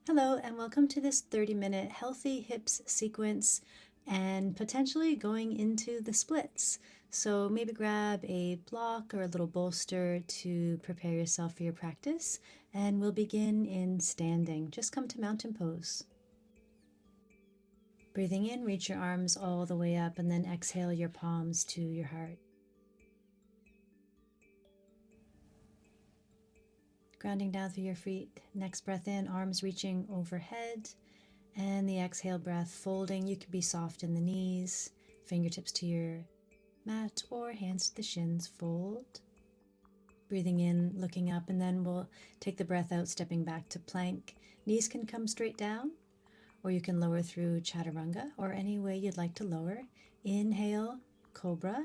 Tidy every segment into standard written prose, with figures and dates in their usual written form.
Hello, and welcome to this 30-minute healthy hips sequence and potentially going into the splits. So maybe grab a block or a little bolster to prepare yourself for your practice, and we'll begin in standing. Just come to mountain pose. Breathing in, reach your arms all the way up, and then exhale your palms to your heart. Grounding down through your feet. Next breath in, arms reaching overhead. And the exhale breath, folding. You can be soft in the knees, fingertips to your mat or hands to the shins, fold. Breathing in, looking up, and then we'll take the breath out, stepping back to plank. Knees can come straight down, or you can lower through chaturanga, or any way you'd like to lower. Inhale, cobra.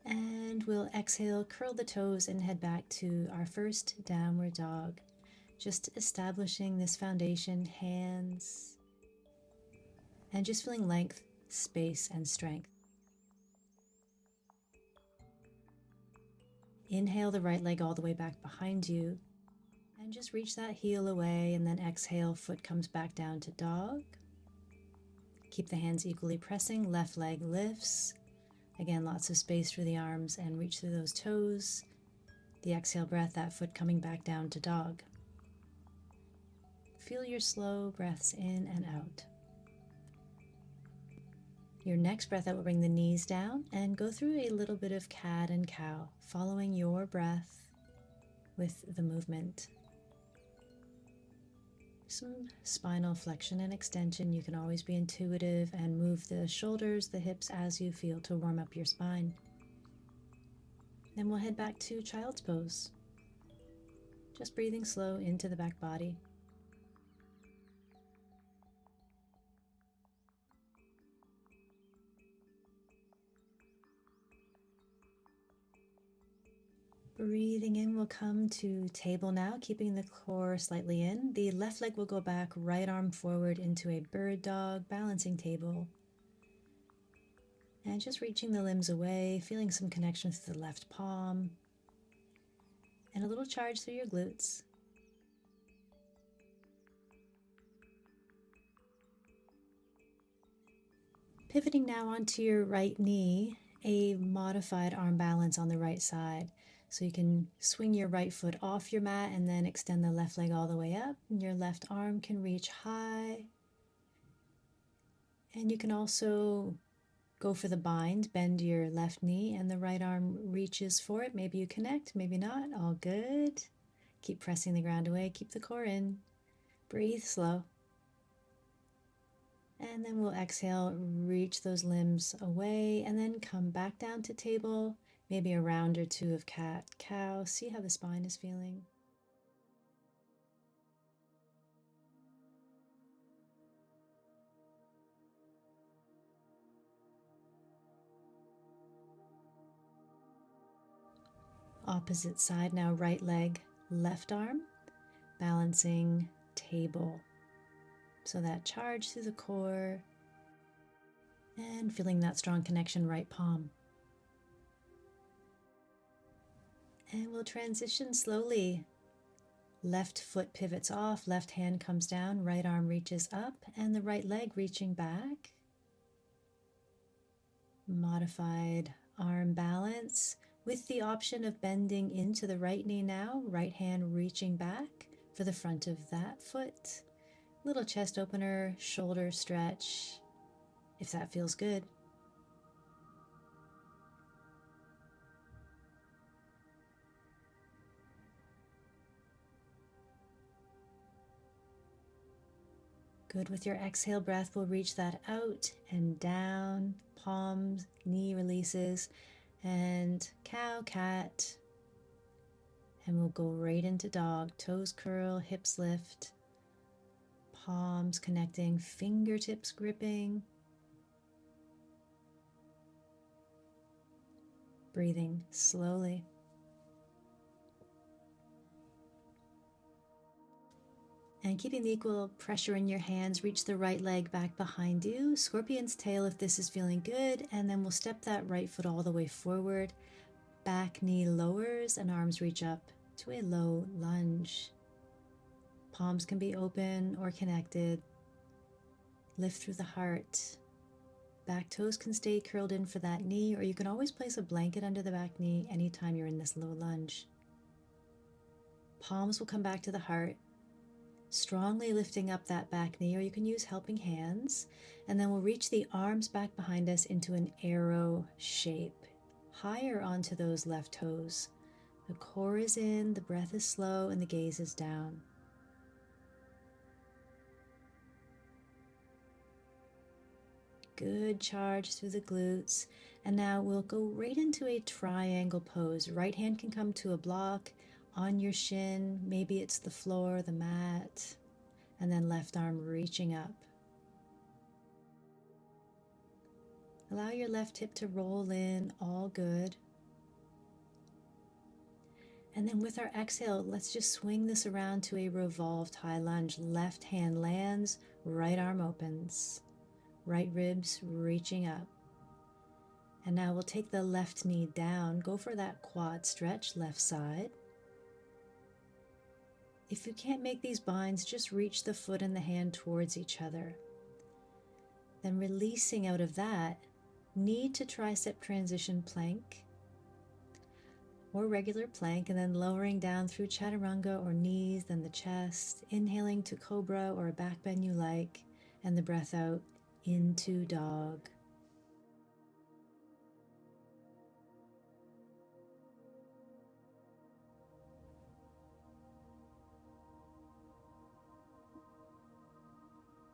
And we'll exhale, curl the toes, and head back to our first downward dog. Just establishing this foundation, hands, and just feeling length, space, and strength. Inhale the right leg all the way back behind you, and just reach that heel away, and then exhale, foot comes back down to dog. Keep the hands equally pressing, left leg lifts. Again, lots of space through the arms and reach through those toes. The exhale breath, that foot coming back down to dog. Feel your slow breaths in and out. Your next breath out will bring the knees down and go through a little bit of cat and cow, following your breath with the movement. Some spinal flexion and extension. You can always be intuitive and move the shoulders, the hips as you feel to warm up your spine. Then we'll head back to child's pose. Just breathing slow into the back body. Breathing in, we'll come to table now, keeping the core slightly in. The left leg will go back, right arm forward into a bird dog, balancing table. And just reaching the limbs away, feeling some connection through the left palm. And a little charge through your glutes. Pivoting now onto your right knee, a modified arm balance on the right side. So you can swing your right foot off your mat and then extend the left leg all the way up. And your left arm can reach high. And you can also go for the bind, bend your left knee and the right arm reaches for it. Maybe you connect, maybe not, all good. Keep pressing the ground away, keep the core in. Breathe slow. And then we'll exhale, reach those limbs away, and then come back down to table. Maybe a round or two of cat, cow. See how the spine is feeling. Opposite side now, right leg, left arm, balancing table. So that charge through the core and feeling that strong connection, right palm. And we'll transition slowly. Left foot pivots off, left hand comes down, right arm reaches up, and the right leg reaching back. Modified arm balance with the option of bending into the right knee now, right hand reaching back for the front of that foot. Little chest opener, shoulder stretch, if that feels good. Good. With your exhale breath, we'll reach that out and down, palms, knee releases, and cow, cat. And we'll go right into dog, toes curl, hips lift, palms connecting, fingertips gripping. Breathing slowly. And keeping the equal pressure in your hands, reach the right leg back behind you. Scorpion's tail if this is feeling good. And then we'll step that right foot all the way forward. Back knee lowers and arms reach up to a low lunge. Palms can be open or connected. Lift through the heart. Back toes can stay curled in for that knee, or you can always place a blanket under the back knee anytime you're in this low lunge. Palms will come back to the heart, strongly lifting up that back knee, or you can use helping hands, and then we'll reach the arms back behind us into an arrow shape, higher onto those left toes. The core is in, the breath is slow, and the gaze is down. Good charge through the glutes. And now we'll go right into a triangle pose. Right hand can come to a block on your shin. Maybe it's the floor, the mat. And then left arm reaching up. Allow your left hip to roll in, all good. And then with our exhale, let's just swing this around to a revolved high lunge. Left hand lands, right arm opens. Right ribs reaching up. And now we'll take the left knee down. Go for that quad stretch, left side. If you can't make these binds, just reach the foot and the hand towards each other. Then releasing out of that, knee to tricep transition plank or regular plank, and then lowering down through chaturanga or knees, then the chest, inhaling to cobra or a back bend you like, and the breath out into dog.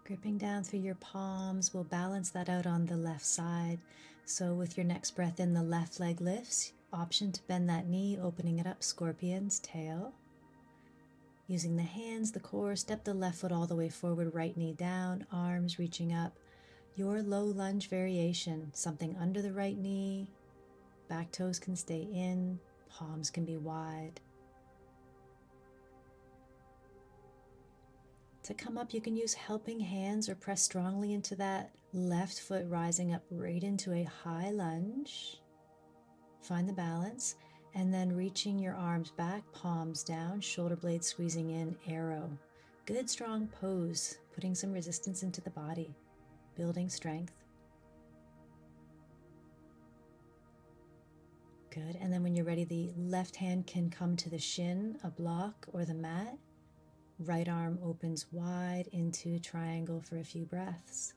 Gripping down through your palms, we'll balance that out on the left side. So with your next breath in, the left leg lifts. Option to bend that knee, opening it up, scorpion's tail. Using the hands, the core, step the left foot all the way forward, right knee down, arms reaching up. Your low lunge variation, something under the right knee, back toes can stay in, palms can be wide. To come up, you can use helping hands or press strongly into that left foot, rising up right into a high lunge. Find the balance, and then reaching your arms back, palms down, shoulder blades squeezing in, arrow. Good strong pose, putting some resistance into the body. Building strength. Good. And then when you're ready, the left hand can come to the shin, a block, or the mat. Right arm opens wide into triangle for a few breaths.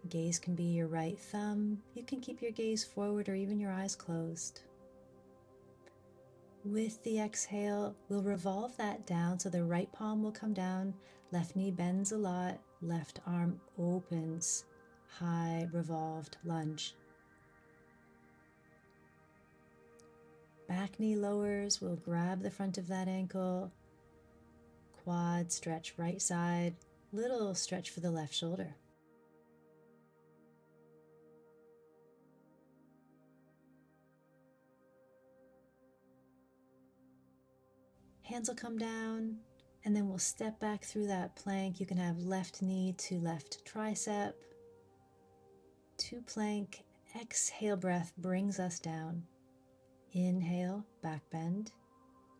Gaze can be your right thumb. You can keep your gaze forward or even your eyes closed. With the exhale, we'll revolve that down, so the right palm will come down, left knee bends a lot, left arm opens, high revolved lunge. Back knee lowers, we'll grab the front of that ankle, quad stretch right side, little stretch for the left shoulder. Hands will come down, and then we'll step back through that plank. You can have left knee to left tricep, to plank. Exhale breath brings us down. Inhale, back bend.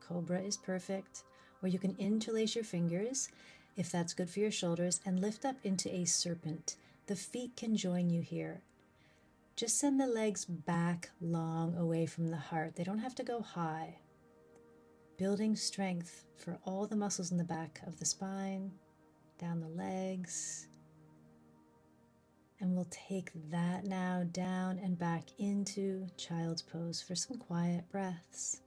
Cobra is perfect. Or you can interlace your fingers, if that's good for your shoulders, and lift up into a serpent. The feet can join you here. Just send the legs back long away from the heart. They don't have to go high. Building strength for all the muscles in the back of the spine, down the legs. And we'll take that now down and back into child's pose for some quiet breaths.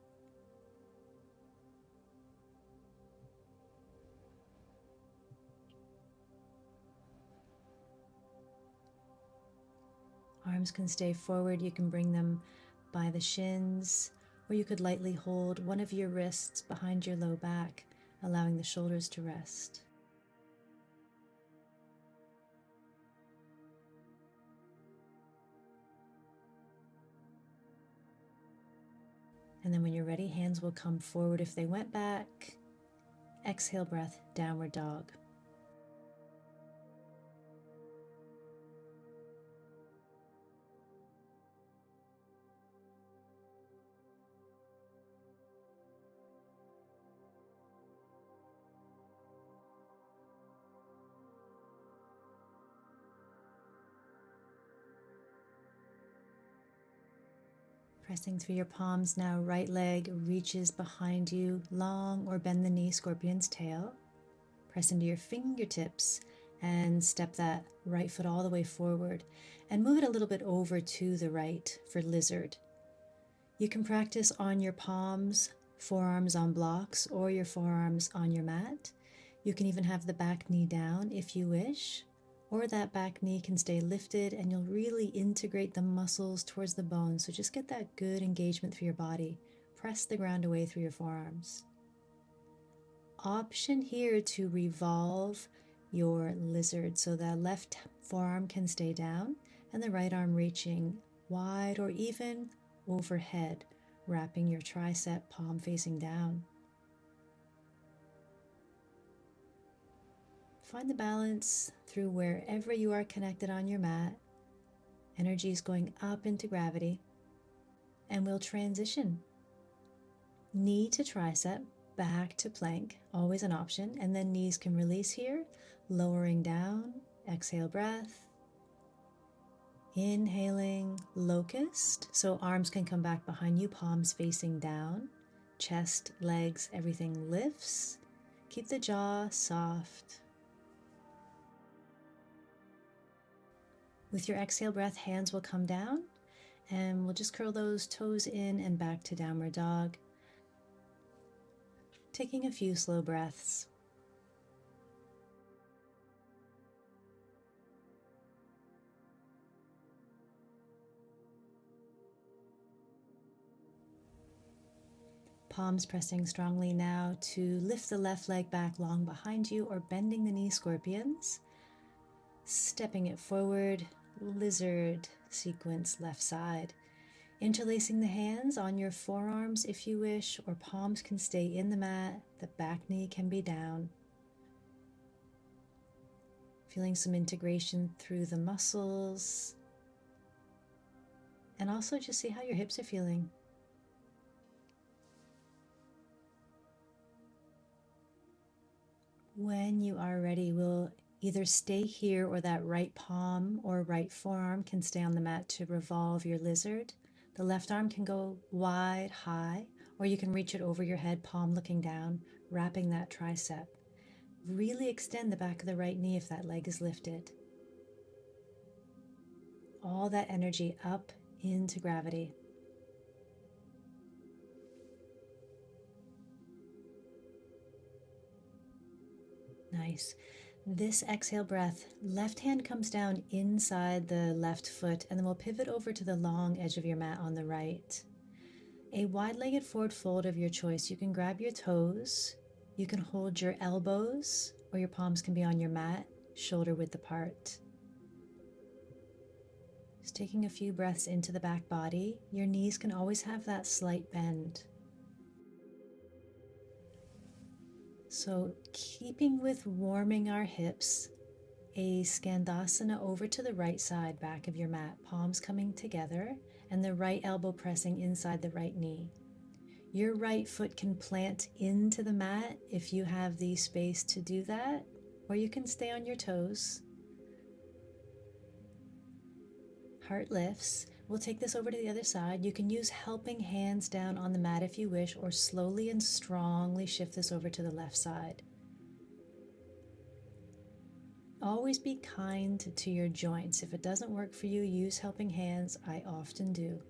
Arms can stay forward. You can bring them by the shins, or you could lightly hold one of your wrists behind your low back, allowing the shoulders to rest. And then when you're ready, hands will come forward if they went back. Exhale breath, downward dog. Pressing through your palms now, right leg reaches behind you, long, or bend the knee, scorpion's tail. Press into your fingertips and step that right foot all the way forward and move it a little bit over to the right for lizard. You can practice on your palms, forearms on blocks, or your forearms on your mat. You can even have the back knee down if you wish, or that back knee can stay lifted and you'll really integrate the muscles towards the bones. So just get that good engagement through your body. Press the ground away through your forearms. Option here to revolve your lizard so the left forearm can stay down and the right arm reaching wide or even overhead, wrapping your tricep, palm facing down. Find the balance through wherever you are connected on your mat. Energy is going up into gravity, and we'll transition. Knee to tricep, back to plank, always an option, and then knees can release here, lowering down, exhale breath. Inhaling locust, so arms can come back behind you, palms facing down, chest, legs, everything lifts. Keep the jaw soft. With your exhale breath, hands will come down, and we'll just curl those toes in and back to downward dog. Taking a few slow breaths. Palms pressing strongly now to lift the left leg back long behind you or bending the knee, scorpions. Stepping it forward, lizard sequence left side. Interlacing the hands on your forearms if you wish, or palms can stay in the mat, the back knee can be down. Feeling some integration through the muscles. And also just see how your hips are feeling. When you are ready, we'll either stay here or that right palm or right forearm can stay on the mat to revolve your lizard. The left arm can go wide, high, or you can reach it over your head, palm looking down, wrapping that tricep. Really extend the back of the right knee if that leg is lifted. All that energy up into gravity. Nice. This exhale breath, left hand comes down inside the left foot, and then we'll pivot over to the long edge of your mat on the right. A wide-legged forward fold of your choice. You can grab your toes, you can hold your elbows, or your palms can be on your mat, shoulder width apart. Just taking a few breaths into the back body. Your knees can always have that slight bend. So keeping with warming our hips, a skandasana over to the right side, back of your mat, palms coming together, and the right elbow pressing inside the right knee. Your right foot can plant into the mat if you have the space to do that, or you can stay on your toes. Heart lifts. We'll take this over to the other side. You can use helping hands down on the mat if you wish, or slowly and strongly shift this over to the left side. Always be kind to your joints. If it doesn't work for you, use helping hands. I often do.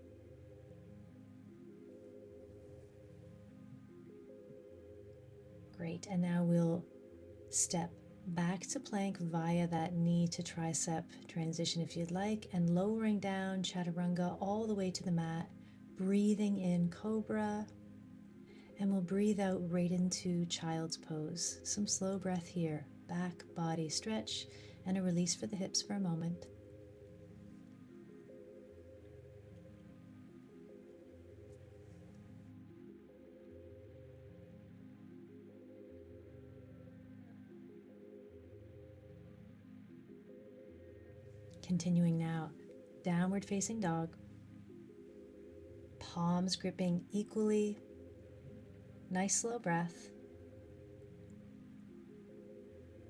Great, and now we'll step back to plank via that knee to tricep transition if you'd like, and lowering down chaturanga all the way to the mat, breathing in cobra, and we'll breathe out right into child's pose. Some slow breath here, back body stretch, and a release for the hips for a moment. Continuing now, downward facing dog, palms gripping equally, nice slow breath.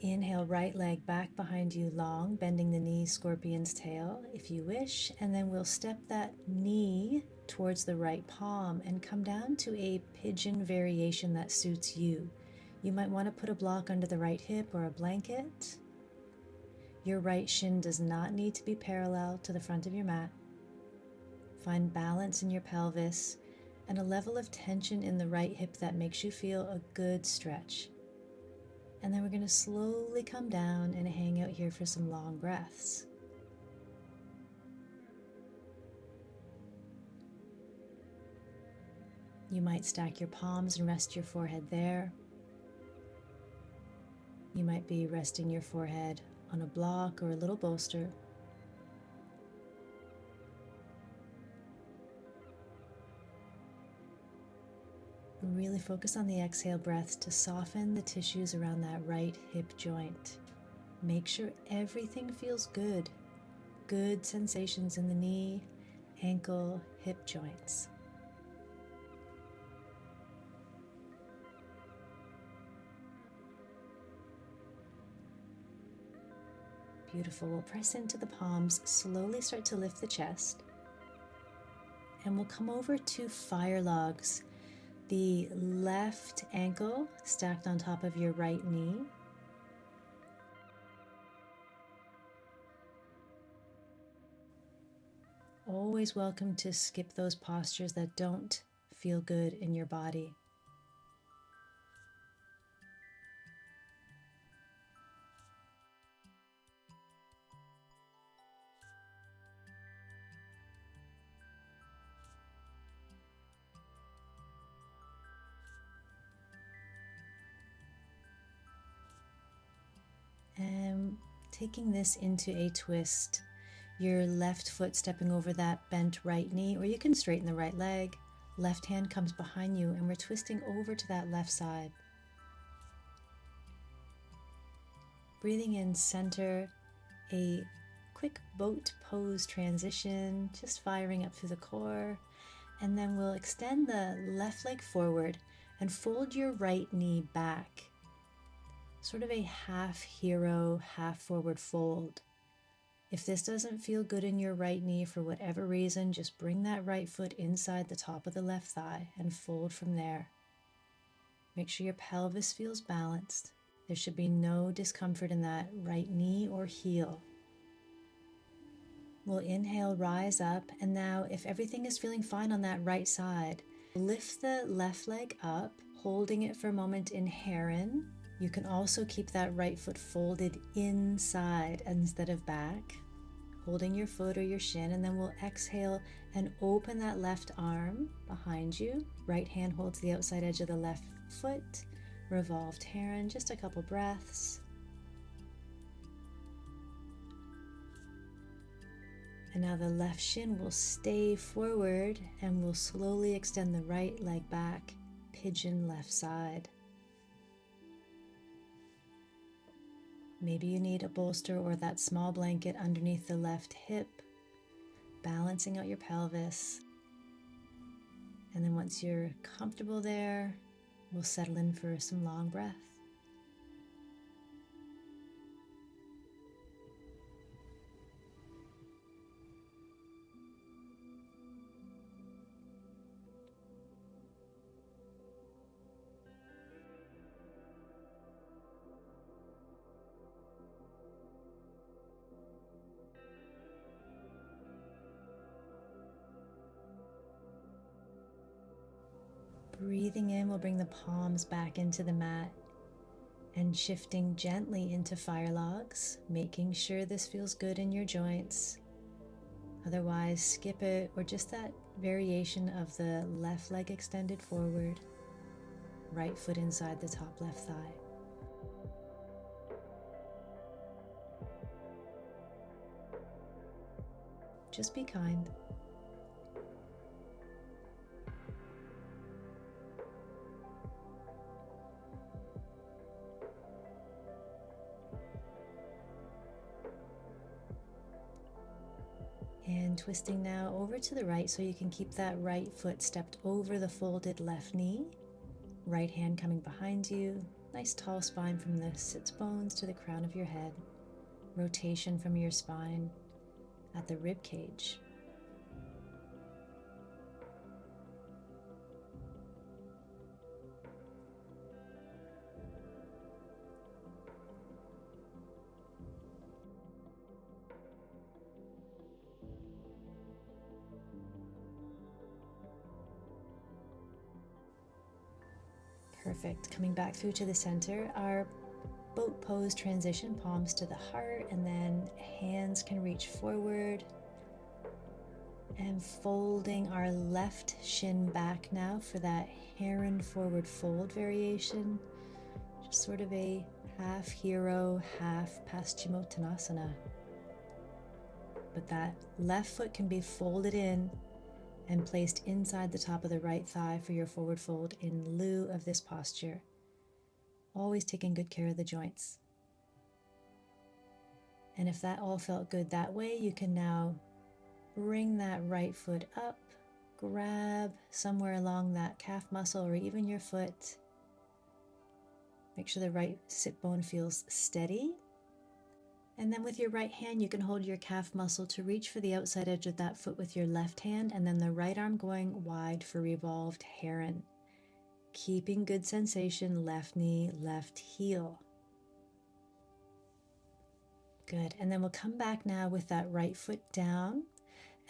Inhale, right leg back behind you long, bending the knees, scorpion's tail if you wish, and then we'll step that knee towards the right palm and come down to a pigeon variation that suits you. You might want to put a block under the right hip or a blanket. Your right shin does not need to be parallel to the front of your mat. Find balance in your pelvis and a level of tension in the right hip that makes you feel a good stretch. And then we're going to slowly come down and hang out here for some long breaths. You might stack your palms and rest your forehead there. You might be resting your forehead on a block or a little bolster. Really focus on the exhale breaths to soften the tissues around that right hip joint. Make sure everything feels good. Good sensations in the knee, ankle, hip joints. Beautiful. We'll press into the palms, slowly start to lift the chest. And we'll come over to fire logs. The left ankle stacked on top of your right knee. Always welcome to skip those postures that don't feel good in your body. And taking this into a twist, your left foot stepping over that bent right knee, or you can straighten the right leg. Left hand comes behind you and we're twisting over to that left side. Breathing in center, a quick boat pose transition, just firing up through the core. And then we'll extend the left leg forward and fold your right knee back. Sort of a half hero, half forward fold. If this doesn't feel good in your right knee for whatever reason, just bring that right foot inside the top of the left thigh and fold from there. Make sure your pelvis feels balanced. There should be no discomfort in that right knee or heel. We'll inhale, rise up, and now if everything is feeling fine on that right side, lift the left leg up, holding it for a moment in heron. You can also keep that right foot folded inside instead of back, holding your foot or your shin, and then we'll exhale and open that left arm behind you. Right hand holds the outside edge of the left foot, revolved heron, just a couple breaths. And now the left shin will stay forward and we'll slowly extend the right leg back, pigeon left side. Maybe you need a bolster or that small blanket underneath the left hip, balancing out your pelvis. And then once you're comfortable there, we'll settle in for some long breath. Breathing in, we'll bring the palms back into the mat and shifting gently into fire logs, making sure this feels good in your joints. Otherwise, skip it, or just that variation of the left leg extended forward, right foot inside the top left thigh. Just be kind. And twisting now over to the right so you can keep that right foot stepped over the folded left knee. Right hand coming behind you. Nice tall spine from the sits bones to the crown of your head. Rotation from your spine at the rib cage. Perfect. Coming back through to the center, our boat pose transition, palms to the heart, and then hands can reach forward. And folding our left shin back now for that heron forward fold variation. Just sort of a half hero, half paschimottanasana. But that left foot can be folded in and placed inside the top of the right thigh for your forward fold in lieu of this posture. Always taking good care of the joints. And if that all felt good that way, you can now bring that right foot up, grab somewhere along that calf muscle or even your foot. Make sure the right sit bone feels steady. And then with your right hand, you can hold your calf muscle to reach for the outside edge of that foot with your left hand, and then the right arm going wide for revolved heron. Keeping good sensation, left knee, left heel. Good. And then we'll come back now with that right foot down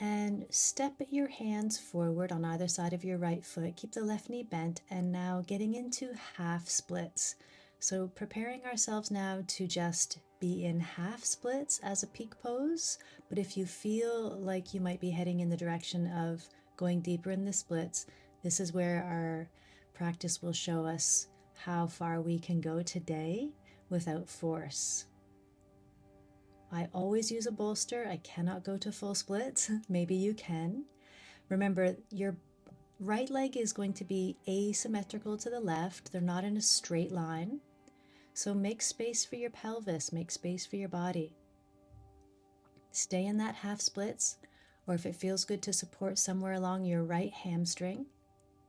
and step your hands forward on either side of your right foot. Keep the left knee bent, and now getting into half splits. So preparing ourselves now to just be in half splits as a peak pose. But if you feel like you might be heading in the direction of going deeper in the splits, this is where our practice will show us how far we can go today without force. I always use a bolster. I cannot go to full splits. Maybe you can. Remember, your right leg is going to be asymmetrical to the left. They're not in a straight line. So make space for your pelvis, make space for your body. Stay in that half splits, or if it feels good to support somewhere along your right hamstring,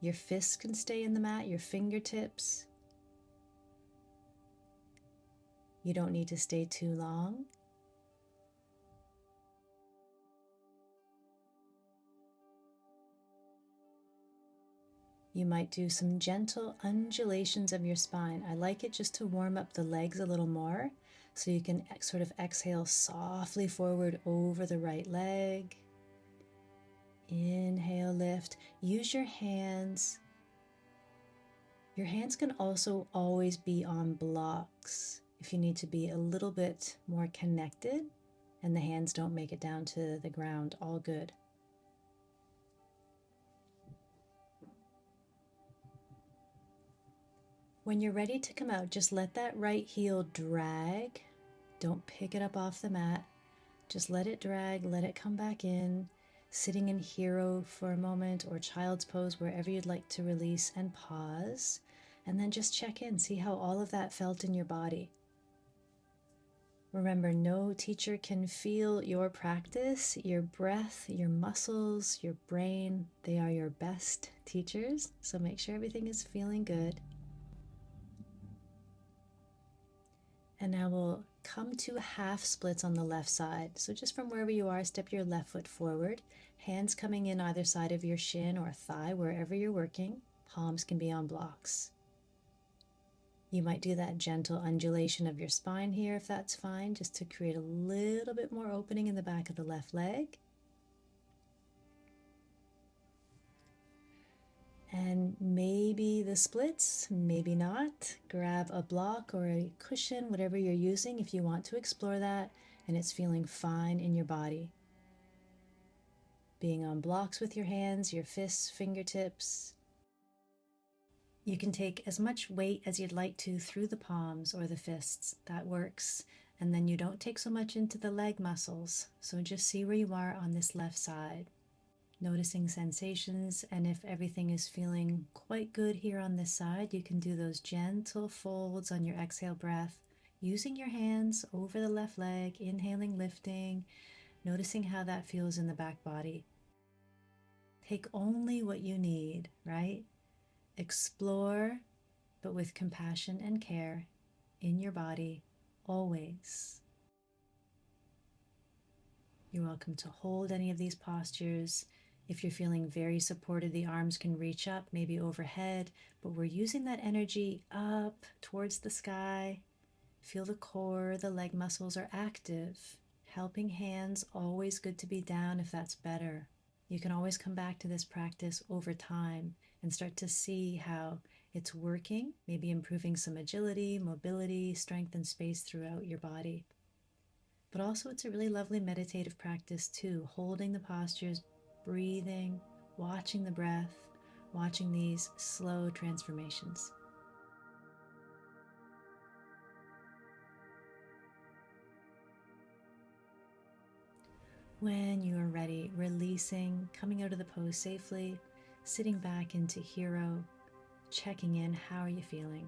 your fists can stay in the mat, your fingertips. You don't need to stay too long. You might do some gentle undulations of your spine. I like it just to warm up the legs a little more, so you can sort of exhale softly forward over the right leg. Inhale, lift. Use your hands. Your hands can also always be on blocks if you need to be a little bit more connected and the hands don't make it down to the ground. All good. When you're ready to come out, just let that right heel drag. Don't pick it up off the mat. Just let it drag, let it come back in. Sitting in hero for a moment or child's pose, wherever you'd like to release, and pause. And then just check in, see how all of that felt in your body. Remember, no teacher can feel your practice, your breath, your muscles, your brain. They are your best teachers. So make sure everything is feeling good. And now we'll come to half splits on the left side. So just from wherever you are, step your left foot forward. Hands coming in either side of your shin or thigh, wherever you're working. Palms can be on blocks. You might do that gentle undulation of your spine here if that's fine, just to create a little bit more opening in the back of the left leg. And maybe the splits, maybe not. Grab a block or a cushion, whatever you're using if you want to explore that and it's feeling fine in your body. Being on blocks with your hands, your fists, fingertips. You can take as much weight as you'd like to through the palms or the fists. That works. And then you don't take so much into the leg muscles. So just see where you are on this left side. Noticing sensations, and if everything is feeling quite good here on this side, you can do those gentle folds on your exhale breath, using your hands over the left leg, inhaling, lifting, noticing how that feels in the back body. Take only what you need, right? Explore, but with compassion and care in your body, always. You're welcome to hold any of these postures. If you're feeling very supported, the arms can reach up, maybe overhead, but we're using that energy up towards the sky. Feel the core, the leg muscles are active. Helping hands, always good to be down if that's better. You can always come back to this practice over time and start to see how it's working, maybe improving some agility, mobility, strength, and space throughout your body. But also, it's a really lovely meditative practice too, holding the postures, breathing, watching the breath, watching these slow transformations. When you are ready, releasing, coming out of the pose safely, sitting back into hero, checking in, how are you feeling?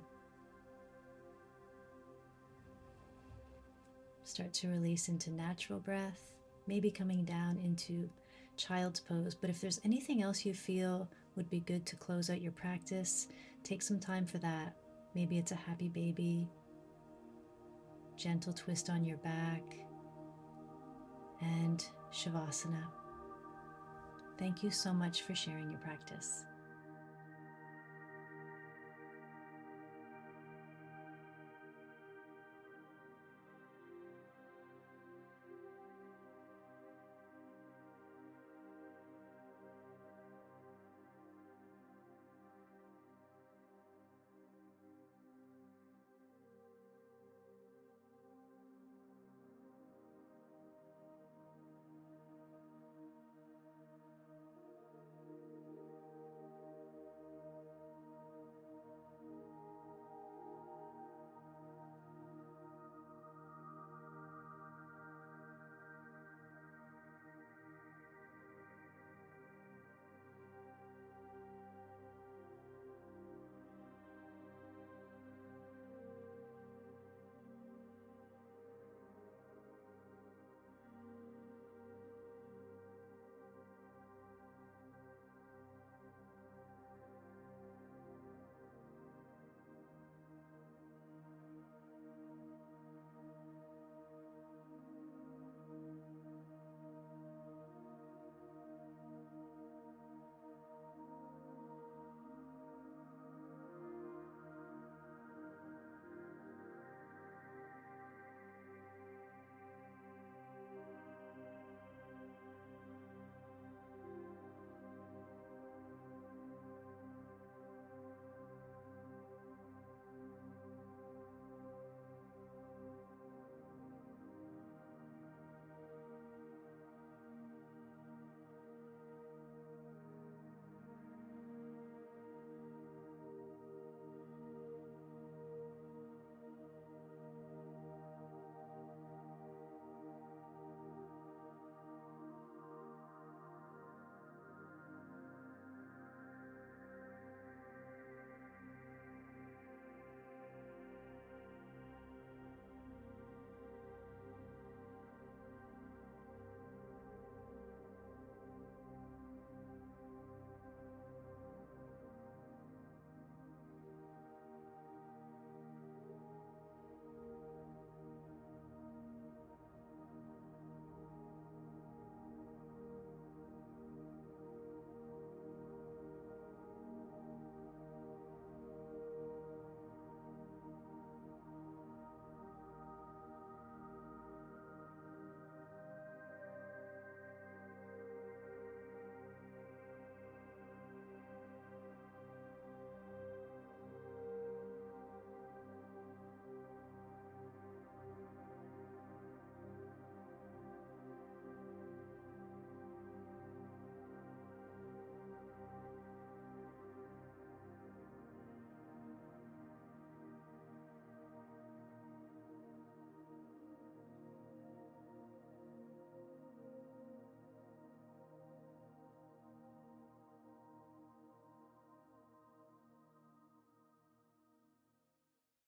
Start to release into natural breath, maybe coming down into child's pose. But if there's anything else you feel would be good to close out your practice, take some time for that. Maybe it's a happy baby, gentle twist on your back, and Shavasana. Thank you so much for sharing your practice.